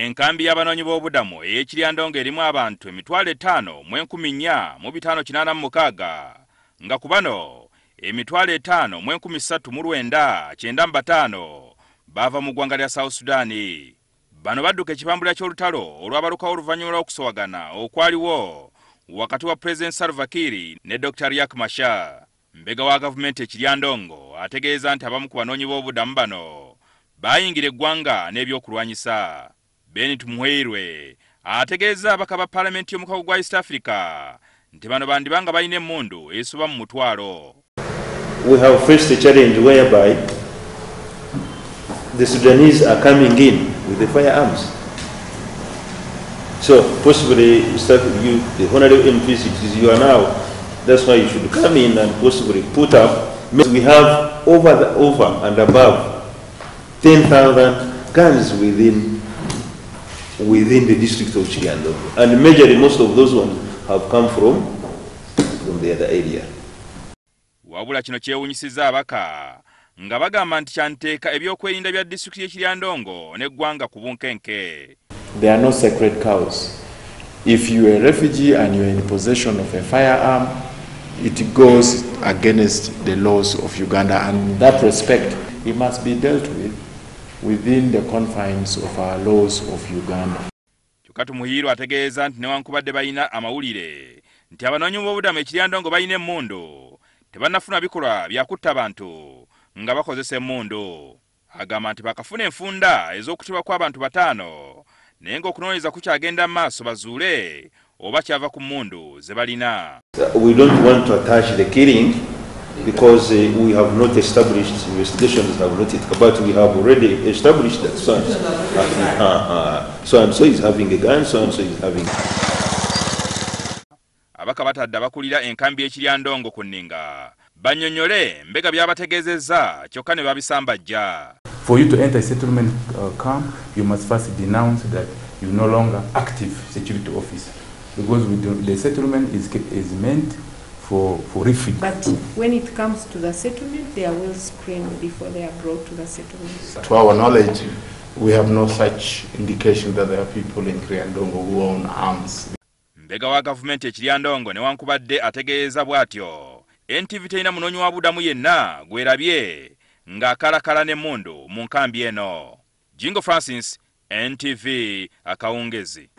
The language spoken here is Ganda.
Enkambi y'abanoonyi b'obubudamu ey'ekiryandongo erimu abantu 5,486 nga ku bano 5,339 bava mu ggwanga lya South Sudan. Bano badduka ekibambulira ky'olutalo olwabalukawo oluvannyuma lw'okusowagana okwaliwo wakati wa President Salva Kiir ne Dr. Riek Machar. Mbega wa gavumenti ekiryandongo ategeeza nti abamu ku banoonyi b'obubudamu bano bayingira eggwanga n'ebyokulwanyisa. Tumuhirwe ategezeza ababaka ba palamenti y'omukago gwa East Africa nti bano bandibanga bayina emmundu ezisoba mu mutwalo. We have faced a challenge whereby the Sudanese are coming in with the firearms. So possibly, the honorable MPs, you are now, that's why you should come in and possibly put up. We have over and above 10,000 guns within the district of Kiryandongo, and majorly most of those ones have come from the other area. Wabula kino kyewunyisiza abaka nga bagamba nti kyanteeka ebyokwerinda bya disitulikiti y'ekiryandongo n'eggwanga ku bunkenke. There are no sacred cows. If you are a refugee and you are in possession of a firearm, it goes against the laws of Uganda, and in that respect, it must be dealt with within the confines of our laws of Uganda. Tumuhirwe ategeeza nti newankubadde bayina amawulire nti abanoonyi b'obubudamu ekiryandongo bayina emmundu, tebannafuna bikolwa bya kutta bantu nga bakozesa emmundu. Agamba nti bakafuna enfunda ez'okutibwa kw'abantu 5 naye ng'okunoonyereza kukyagenda mu maaso bazuule oba kyava ku mmundu ze balina. We don't want to attach the killing because we have not established, investigations have not yet, but we have already established that so-and-so is having a gun, so-and-so is having. Abaka batadde abakulira enkambi y'ekiryandongo ku nninga bannyonnyole Mbega by'abategezeza kyokka ne babisambajja. For you to enter a settlement camp, you must first denounce that you're no longer active security officer, because the settlement is meant for refugees. But when it comes to the settlement, they are well screened before they are brought to the settlement. To our knowledge, we have no such indication that there are people in Kiryandongo who own arms. Mbega wa gavumenti ekiryandongo newankubadde ategeeza bw'atyo NTV terina munoonyi wa budamu yenna gwerabye ng'akalakala n'emmundu mu nkambi eno. Jingo Francis, NTV Akawungeezi.